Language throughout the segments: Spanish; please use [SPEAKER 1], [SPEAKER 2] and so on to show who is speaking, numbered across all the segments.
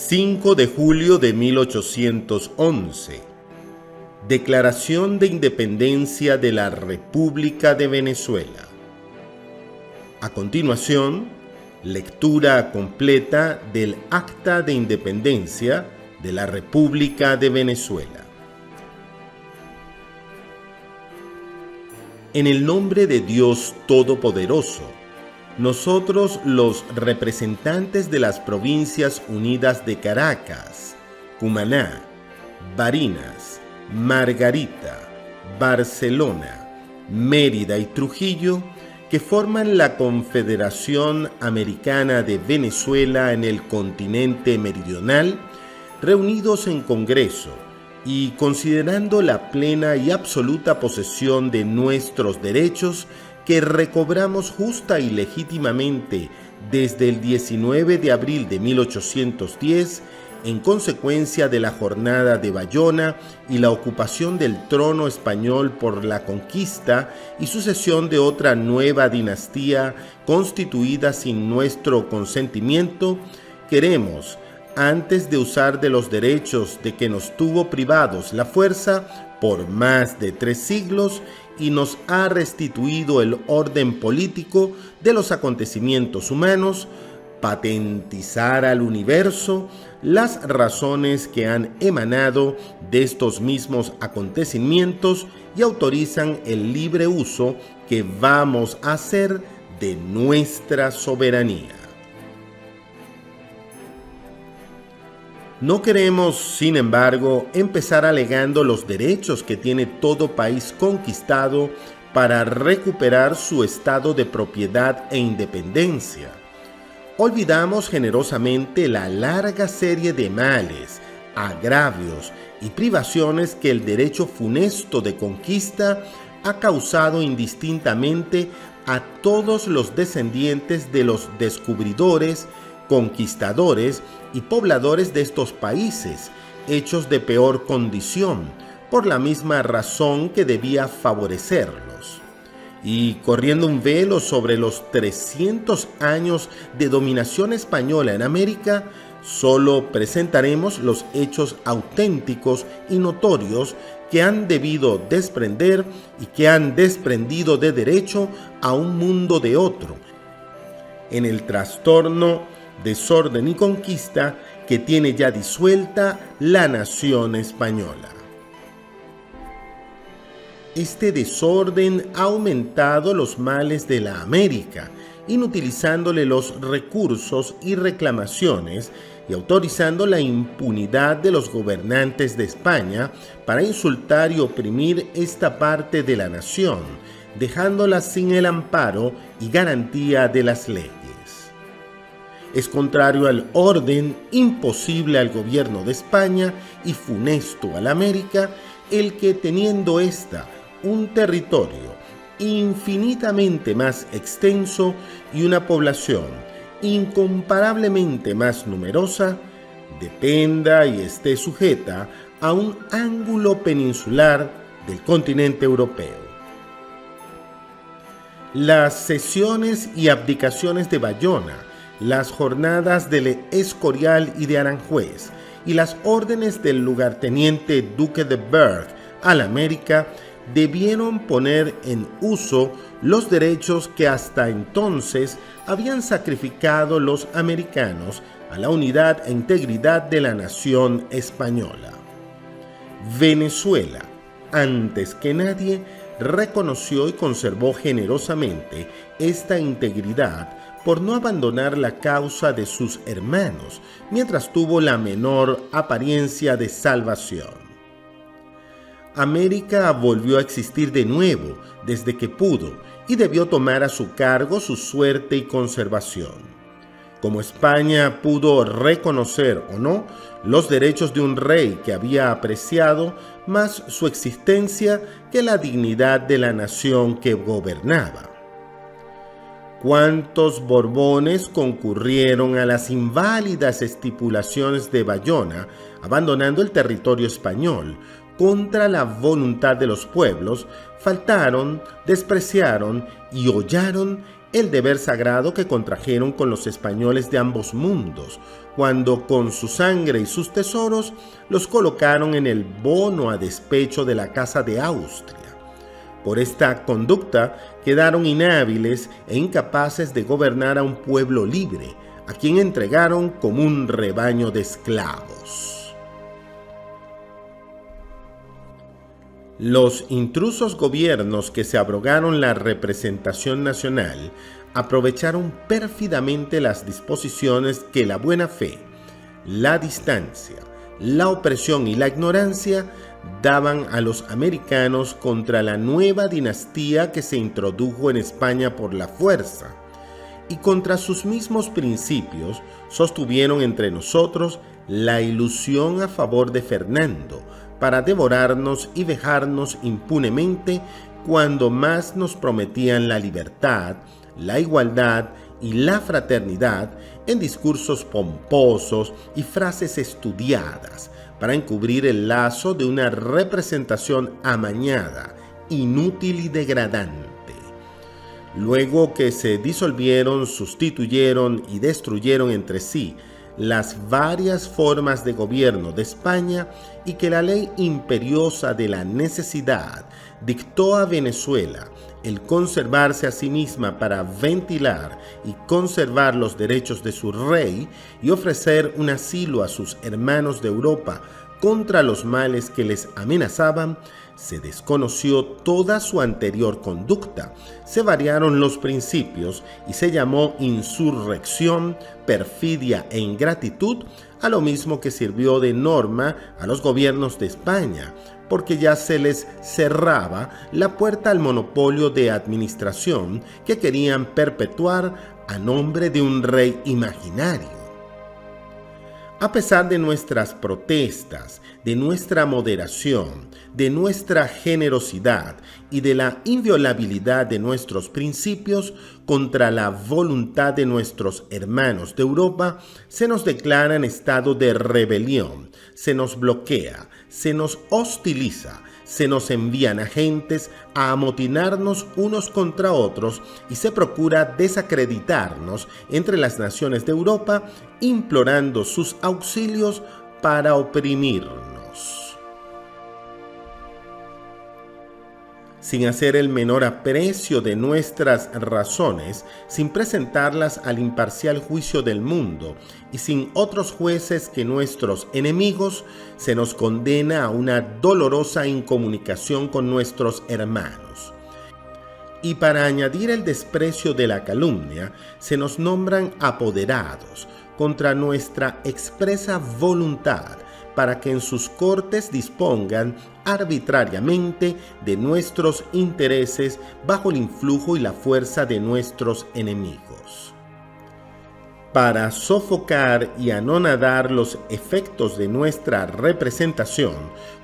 [SPEAKER 1] 5 de julio de 1811. Declaración de Independencia de la República de Venezuela. A continuación, lectura completa del Acta de Independencia de la República de Venezuela. En el nombre de Dios Todopoderoso, nosotros, los representantes de las Provincias Unidas de Caracas, Cumaná, Barinas, Margarita, Barcelona, Mérida y Trujillo, que forman la Confederación Americana de Venezuela en el continente meridional, reunidos en Congreso y considerando la plena y absoluta posesión de nuestros derechos que recobramos justa y legítimamente desde el 19 de abril de 1810, en consecuencia de la jornada de Bayona y la ocupación del trono español por la conquista y sucesión de otra nueva dinastía constituida sin nuestro consentimiento, queremos, antes de usar de los derechos de que nos tuvo privados la fuerza por más de 3 siglos y nos ha restituido el orden político de los acontecimientos humanos, patentizar al universo las razones que han emanado de estos mismos acontecimientos y autorizan el libre uso que vamos a hacer de nuestra soberanía. No queremos, sin embargo, empezar alegando los derechos que tiene todo país conquistado para recuperar su estado de propiedad e independencia. Olvidamos generosamente la larga serie de males, agravios y privaciones que el derecho funesto de conquista ha causado indistintamente a todos los descendientes de los descubridores, conquistadores y pobladores de estos países, hechos de peor condición, por la misma razón que debía favorecerlos. Y corriendo un velo sobre los 300 años de dominación española en América, solo presentaremos los hechos auténticos y notorios que han debido desprender y que han desprendido de derecho a un mundo de otro, en el trastorno, desorden y conquista que tiene ya disuelta la nación española. Este desorden ha aumentado los males de la América, inutilizándole los recursos y reclamaciones y autorizando la impunidad de los gobernantes de España para insultar y oprimir esta parte de la nación, dejándola sin el amparo y garantía de las leyes. Es contrario al orden, imposible al gobierno de España y funesto a la América, el que teniendo ésta un territorio infinitamente más extenso y una población incomparablemente más numerosa, dependa y esté sujeta a un ángulo peninsular del continente europeo. Las cesiones y abdicaciones de Bayona, las jornadas del Escorial y de Aranjuez y las órdenes del lugarteniente Duque de Berg a la América debieron poner en uso los derechos que hasta entonces habían sacrificado los americanos a la unidad e integridad de la nación española. Venezuela, antes que nadie, reconoció y conservó generosamente esta integridad por no abandonar la causa de sus hermanos mientras tuvo la menor apariencia de salvación. América volvió a existir de nuevo desde que pudo y debió tomar a su cargo su suerte y conservación. Como España pudo reconocer o no los derechos de un rey que había apreciado más su existencia que la dignidad de la nación que gobernaba. ¿Cuántos Borbones concurrieron a las inválidas estipulaciones de Bayona, abandonando el territorio español, contra la voluntad de los pueblos, faltaron, despreciaron y hollaron el deber sagrado que contrajeron con los españoles de ambos mundos, cuando con su sangre y sus tesoros los colocaron en el bono a despecho de la Casa de Austria. Por esta conducta quedaron inhábiles e incapaces de gobernar a un pueblo libre, a quien entregaron como un rebaño de esclavos. Los intrusos gobiernos que se abrogaron la representación nacional aprovecharon pérfidamente las disposiciones que la buena fe, la distancia, la opresión y la ignorancia daban a los americanos contra la nueva dinastía que se introdujo en España por la fuerza, y contra sus mismos principios sostuvieron entre nosotros la ilusión a favor de Fernando para devorarnos y vejarnos impunemente cuando más nos prometían la libertad, la igualdad y la fraternidad en discursos pomposos y frases estudiadas para encubrir el lazo de una representación amañada, inútil y degradante. Luego que se disolvieron, sustituyeron y destruyeron entre sí las varias formas de gobierno de España y que la ley imperiosa de la necesidad dictó a Venezuela el conservarse a sí misma para ventilar y conservar los derechos de su rey y ofrecer un asilo a sus hermanos de Europa contra los males que les amenazaban, se desconoció toda su anterior conducta, se variaron los principios y se llamó insurrección, perfidia e ingratitud a lo mismo que sirvió de norma a los gobiernos de España, porque ya se les cerraba la puerta al monopolio de administración que querían perpetuar a nombre de un rey imaginario. A pesar de nuestras protestas, de nuestra moderación, de nuestra generosidad y de la inviolabilidad de nuestros principios contra la voluntad de nuestros hermanos de Europa, se nos declara en estado de rebelión, se nos bloquea, se nos hostiliza, se nos envían agentes a amotinarnos unos contra otros y se procura desacreditarnos entre las naciones de Europa, implorando sus auxilios para oprimirnos. Sin hacer el menor aprecio de nuestras razones, sin presentarlas al imparcial juicio del mundo y sin otros jueces que nuestros enemigos, se nos condena a una dolorosa incomunicación con nuestros hermanos. Y para añadir el desprecio de la calumnia, se nos nombran apoderados contra nuestra expresa voluntad, para que en sus cortes dispongan arbitrariamente de nuestros intereses bajo el influjo y la fuerza de nuestros enemigos. Para sofocar y anonadar los efectos de nuestra representación,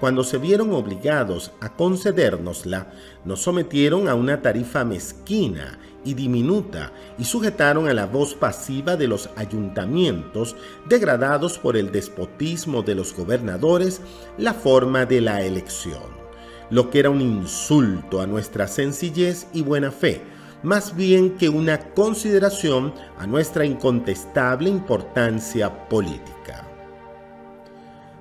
[SPEAKER 1] cuando se vieron obligados a concedérnosla, nos sometieron a una tarifa mezquina y diminuta y sujetaron a la voz pasiva de los ayuntamientos, degradados por el despotismo de los gobernadores, la forma de la elección, lo que era un insulto a nuestra sencillez y buena fe, más bien que una consideración a nuestra incontestable importancia política.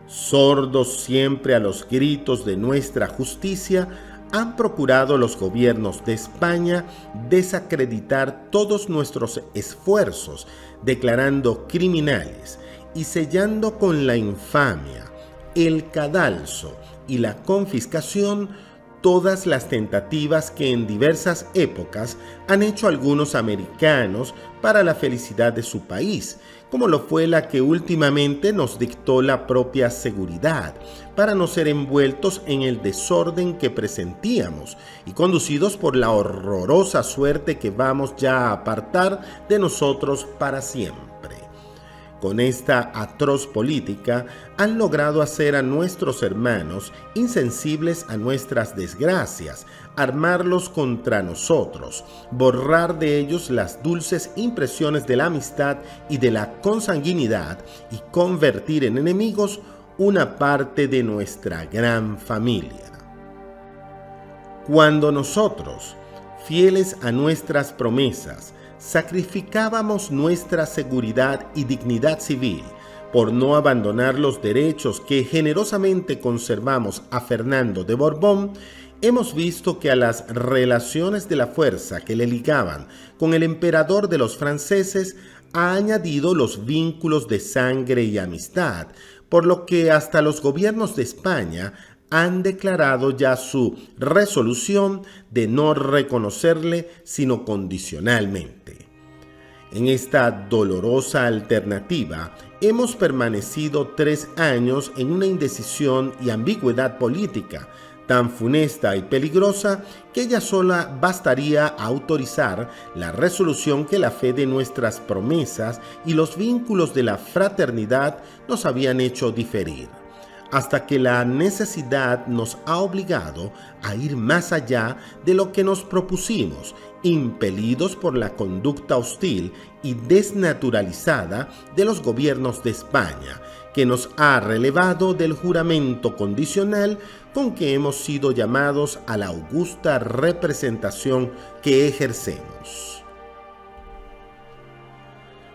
[SPEAKER 1] Sordos siempre a los gritos de nuestra justicia, han procurado los gobiernos de España desacreditar todos nuestros esfuerzos, declarando criminales y sellando con la infamia, el cadalso y la confiscación todas las tentativas que en diversas épocas han hecho algunos americanos para la felicidad de su país, como lo fue la que últimamente nos dictó la propia seguridad, para no ser envueltos en el desorden que presentíamos y conducidos por la horrorosa suerte que vamos ya a apartar de nosotros para siempre. Con esta atroz política han logrado hacer a nuestros hermanos insensibles a nuestras desgracias, armarlos contra nosotros, borrar de ellos las dulces impresiones de la amistad y de la consanguinidad y convertir en enemigos una parte de nuestra gran familia. Cuando nosotros, fieles a nuestras promesas, sacrificábamos nuestra seguridad y dignidad civil por no abandonar los derechos que generosamente conservamos a Fernando de Borbón, hemos visto que a las relaciones de la fuerza que le ligaban con el emperador de los franceses ha añadido los vínculos de sangre y amistad, por lo que hasta los gobiernos de España han declarado ya su resolución de no reconocerle sino condicionalmente. En esta dolorosa alternativa, hemos permanecido 3 años en una indecisión y ambigüedad política tan funesta y peligrosa que ella sola bastaría a autorizar la resolución que la fe de nuestras promesas y los vínculos de la fraternidad nos habían hecho diferir, hasta que la necesidad nos ha obligado a ir más allá de lo que nos propusimos, impelidos por la conducta hostil y desnaturalizada de los gobiernos de España, que nos ha relevado del juramento condicional con que hemos sido llamados a la augusta representación que ejercemos.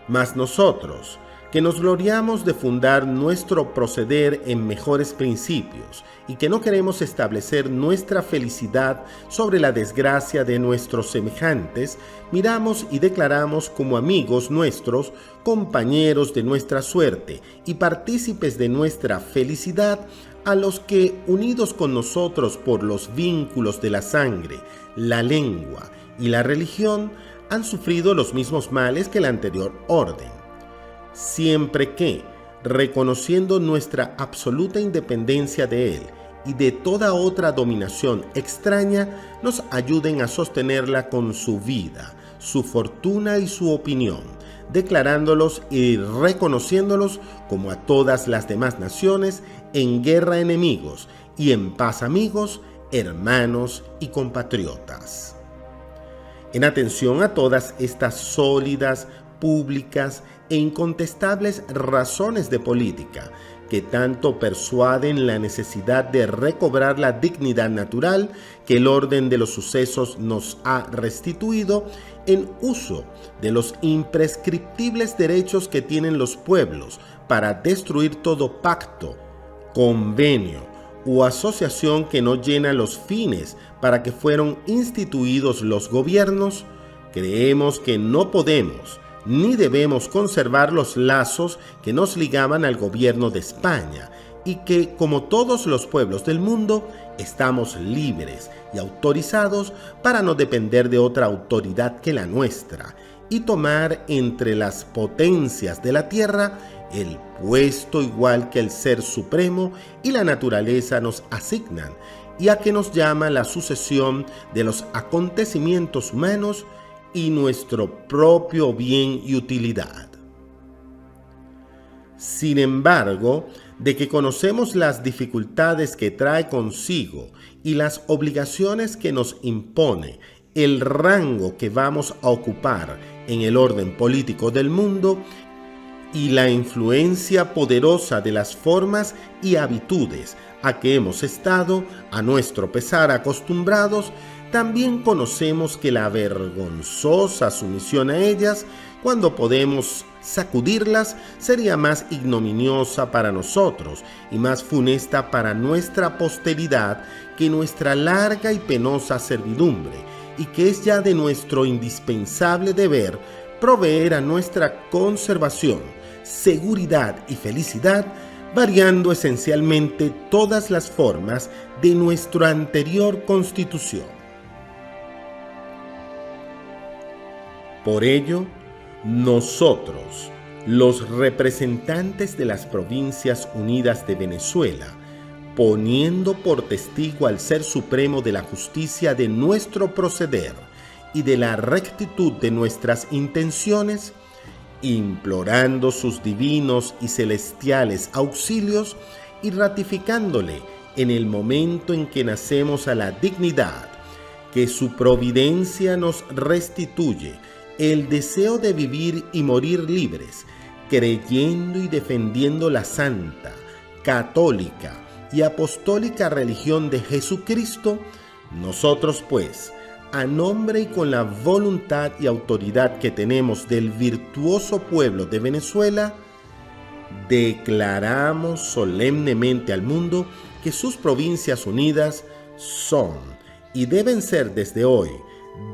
[SPEAKER 1] Mas nosotros, que nos gloriamos de fundar nuestro proceder en mejores principios y que no queremos establecer nuestra felicidad sobre la desgracia de nuestros semejantes, miramos y declaramos como amigos nuestros, compañeros de nuestra suerte y partícipes de nuestra felicidad, a los que, unidos con nosotros por los vínculos de la sangre, la lengua y la religión, han sufrido los mismos males que la anterior orden. Siempre que, reconociendo nuestra absoluta independencia de él y de toda otra dominación extraña, nos ayuden a sostenerla con su vida, su fortuna y su opinión, declarándolos y reconociéndolos como a todas las demás naciones, en guerra enemigos y en paz amigos, hermanos y compatriotas. En atención a todas estas sólidas, públicas e incontestables razones de política que tanto persuaden la necesidad de recobrar la dignidad natural que el orden de los sucesos nos ha restituido, en uso de los imprescriptibles derechos que tienen los pueblos para destruir todo pacto, convenio u asociación que no llena los fines para que fueron instituidos los gobiernos, creemos que no podemos ni debemos conservar los lazos que nos ligaban al gobierno de España y que, como todos los pueblos del mundo, estamos libres y autorizados para no depender de otra autoridad que la nuestra y tomar entre las potencias de la tierra el puesto igual que el Ser Supremo y la naturaleza nos asignan y a que nos llama la sucesión de los acontecimientos humanos y nuestro propio bien y utilidad. Sin embargo, de que conocemos las dificultades que trae consigo y las obligaciones que nos impone el rango que vamos a ocupar en el orden político del mundo y la influencia poderosa de las formas y habitudes a que hemos estado, a nuestro pesar, acostumbrados, también conocemos que la vergonzosa sumisión a ellas, cuando podemos sacudirlas, sería más ignominiosa para nosotros y más funesta para nuestra posteridad que nuestra larga y penosa servidumbre, y que es ya de nuestro indispensable deber proveer a nuestra conservación, seguridad y felicidad, variando esencialmente todas las formas de nuestra anterior constitución. Por ello, nosotros, los representantes de las Provincias Unidas de Venezuela, poniendo por testigo al Ser Supremo de la justicia de nuestro proceder y de la rectitud de nuestras intenciones, implorando sus divinos y celestiales auxilios y ratificándole en el momento en que nacemos a la dignidad que su providencia nos restituye, el deseo de vivir y morir libres, creyendo y defendiendo la santa, católica y apostólica religión de Jesucristo, nosotros pues, a nombre y con la voluntad y autoridad que tenemos del virtuoso pueblo de Venezuela, declaramos solemnemente al mundo que sus provincias unidas son y deben ser desde hoy,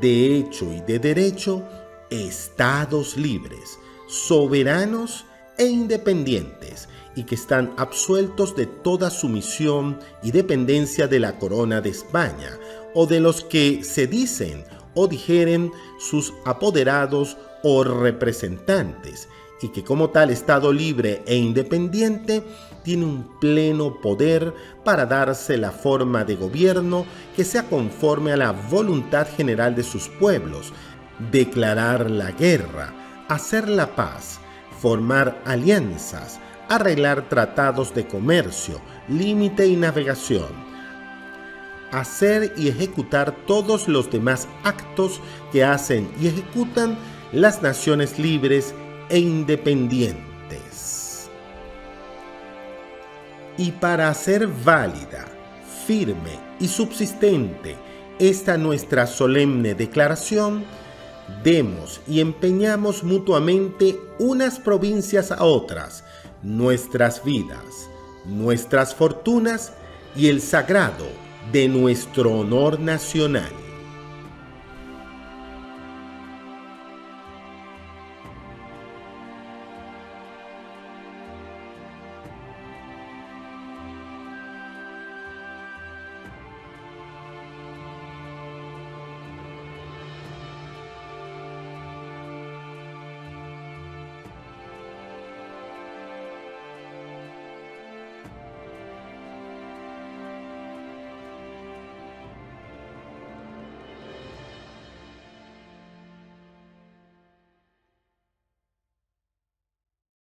[SPEAKER 1] de hecho y de derecho, estados libres, soberanos e independientes, y que están absueltos de toda sumisión y dependencia de la corona de España, o de los que se dicen o dijeren sus apoderados o representantes, y que como tal Estado libre e independiente tiene un pleno poder para darse la forma de gobierno que sea conforme a la voluntad general de sus pueblos, declarar la guerra, hacer la paz, formar alianzas, arreglar tratados de comercio, límite y navegación, hacer y ejecutar todos los demás actos que hacen y ejecutan las naciones libres e independientes. Y para hacer válida, firme y subsistente esta nuestra solemne declaración, demos y empeñamos mutuamente unas provincias a otras, nuestras vidas, nuestras fortunas y el sagrado de nuestro honor nacional.